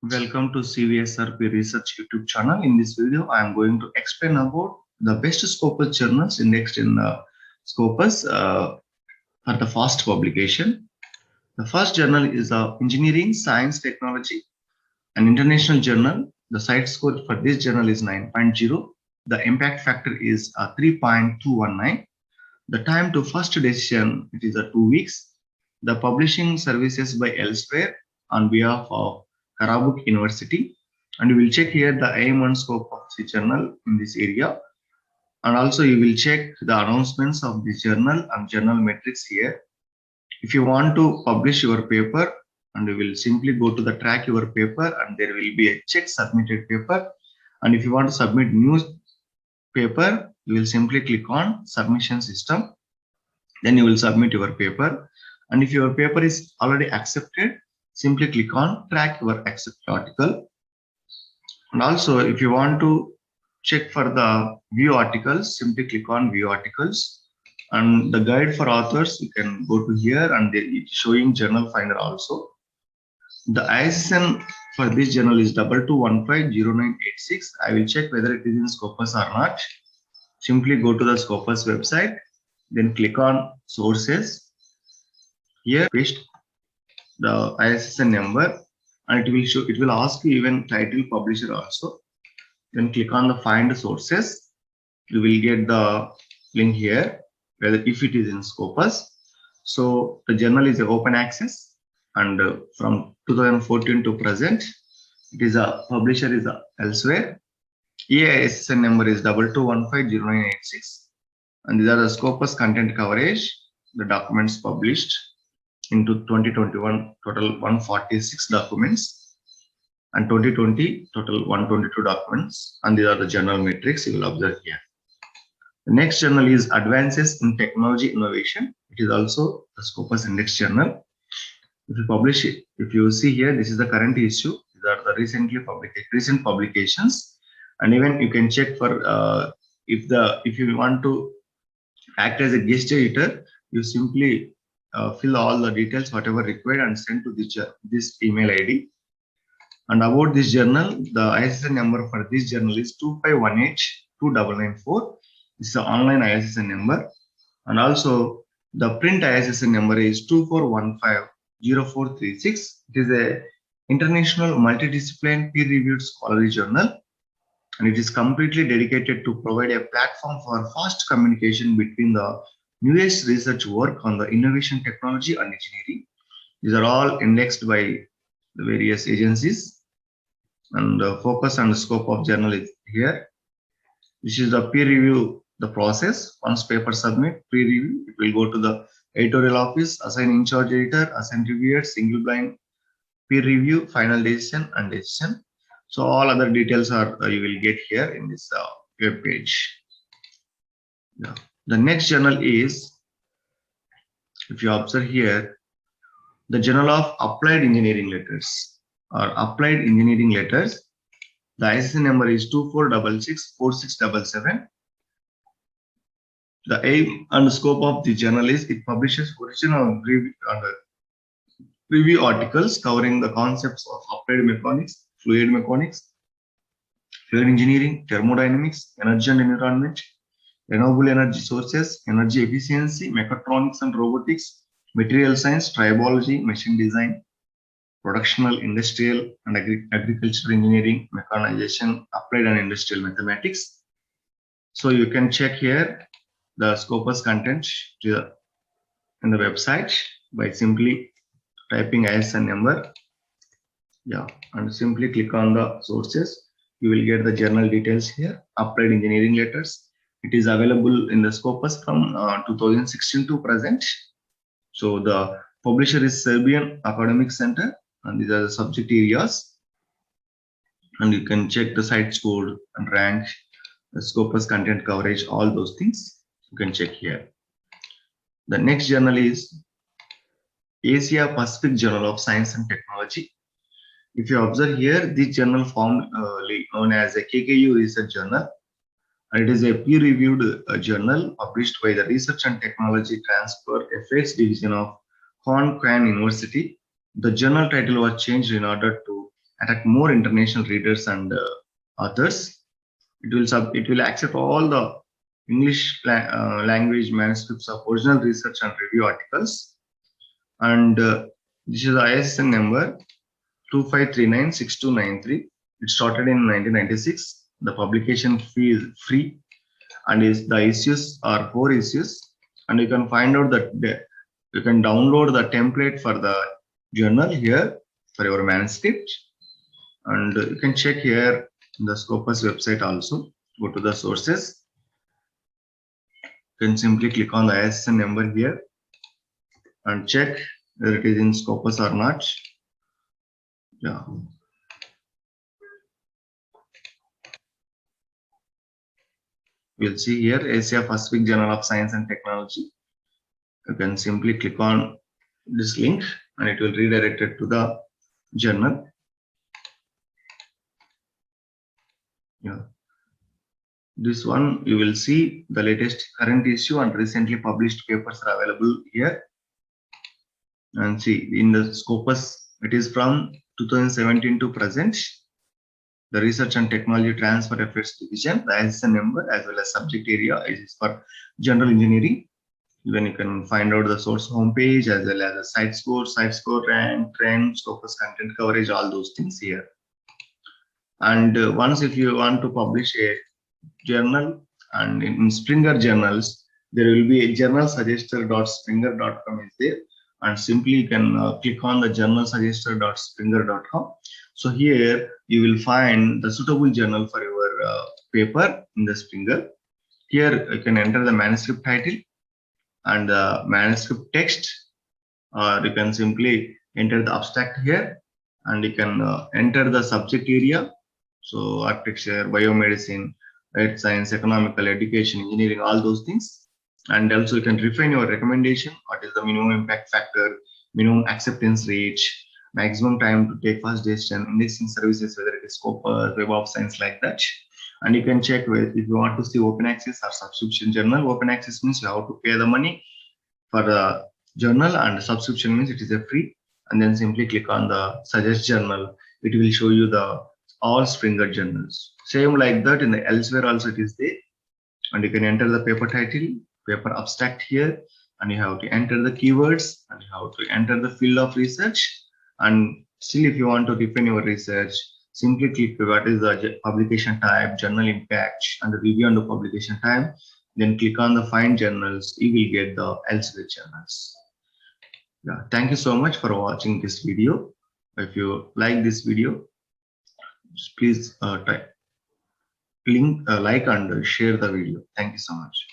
Welcome to CVSRP Research YouTube channel. In this video, I am going to explain about the best Scopus journals indexed in Scopus for the fast publication. The first journal is Engineering, Science, Technology, an international journal. The site score for this journal is 9.0. The impact factor is 3.219. The time to first decision, it is 2 weeks. The publishing services by Elsewhere on behalf of Karabuk University. And you will check here the aim and scope of the journal in this area. And also you will check the announcements of this journal and journal metrics here. If you want to publish your paper, and you will simply go to the track your paper and there will be a check submitted paper. And if you want to submit new paper, you will simply click on submission system. Then you will submit your paper. And if your paper is already accepted, simply click on track your accepted article. And also if you want to check for the view articles, simply click on view articles. And the guide for authors, you can go to here and it's showing journal finder also. The ISSN for this journal is 22150986. I will check whether it is in Scopus or not. Simply go to the Scopus website, then click on sources. Here paste the ISSN number and it will show, it will ask you even title publisher also. Then click on the find sources. You will get the link here whether if it is in Scopus. So the journal is open access and from 2014 to present, it is a publisher is Elsewhere. EISSN number is 22150986. And these are the Scopus content coverage, the documents published into 2021 total 146 documents and 2020 total 122 documents, and these are the journal metrics you will observe here. The next journal is Advances in Technology Innovation. It is also the Scopus index journal. If you publish it, if you see here, this is the current issue. These are the recent publications, and even you can check for if you want to act as a guest editor, you simply fill all the details whatever required and send to this email ID. And about this journal, the ISSN number for this journal is 25182994. This is the online ISSN number, and also the print ISSN number is 24150436. It is a international multidiscipline peer-reviewed scholarly journal, and it is completely dedicated to provide a platform for fast communication between the newest research work on the innovation, technology, and engineering. These are all indexed by the various agencies, and the focus and scope of journal is here. This is the peer review, the process. Once paper submit, peer review, it will go to the editorial office, assign in charge editor, assign reviewer, single blind peer review, final decision, and decision. So all other details are you will get here in this web page. Yeah. The next journal is, if you observe here, the Journal of Applied Engineering Letters or Applied Engineering Letters. The ISSN number is 24664677. The aim and scope of the journal is it publishes original review articles covering the concepts of applied mechanics, fluid mechanics, fluid engineering, thermodynamics, energy and environment, renewable energy sources, energy efficiency, mechatronics and robotics, material science, tribology, machine design, productional, industrial, and agricultural engineering, mechanization, applied and industrial mathematics. So you can check here the Scopus content in the website by simply typing ISSN number. Yeah, and simply click on the sources. You will get the journal details here. Applied Engineering Letters. It is available in the Scopus from 2016 to present. So the publisher is Serbian Academic Center, and these are the subject areas. And you can check the site score and rank, the Scopus content coverage, all those things you can check here. The next journal is Asia Pacific Journal of Science and Technology. If you observe here, this journal formerly known as a KKU Research Journal, and it is a peer-reviewed journal published by the Research and Technology Transfer Affairs Division of Hon Quan University. The journal title was changed in order to attract more international readers and authors. It will accept all the English language manuscripts of original research and review articles. And this is the ISSN number 25396293. It started in 1996. The publication fee is free, and the issues are 4 issues. And you can find out that you can download the template for the journal here for your manuscript, and you can check here in the Scopus website also. Go to the sources. You can simply click on the ISSN number here and check whether it is in Scopus or not. Yeah. We'll see here Asia Pacific Journal of Science and Technology. You can simply click on this link and it will redirect it to the journal. Yeah. This one you will see the latest current issue and recently published papers are available here. And see in the Scopus, it is from 2017 to present. The Research and Technology Transfer Efforts Division, the ISSN number as well as subject area is for general engineering. Even you can find out the source homepage as well as the site score, rank, trend, Scopus content coverage, all those things here. And once if you want to publish a journal, and in Springer journals, there will be a journalsuggester.springer.com is there, and simply you can click on the journalsuggester.springer.com. So here you will find the suitable journal for your paper in the Springer. Here you can enter the manuscript title and the manuscript text, or you can simply enter the abstract here, and you can enter the subject area. So architecture, biomedicine, earth science, economical, education, engineering, all those things. And also you can refine your recommendation. What is the minimum impact factor, minimum acceptance rate, maximum time to take first decision, indexing services, whether it is Scopus, Web of Science, like that. And you can check if you want to see open access or subscription journal. Open access means you have to pay the money for the journal, and subscription means it is a free. And then simply click on the suggest journal. It will show you the all Springer journals. Same like that in the elsewhere also it is there. And you can enter the paper title, paper abstract here, and you have to enter the keywords, and you have to enter the field of research. And still if you want to define your research, simply click what is the publication type, journal impact, and the review and the publication time. Then click on the find journals. You will get the elsewhere journals. Yeah, thank you so much for watching this video. If you like this video, please like and share the video. Thank you so much.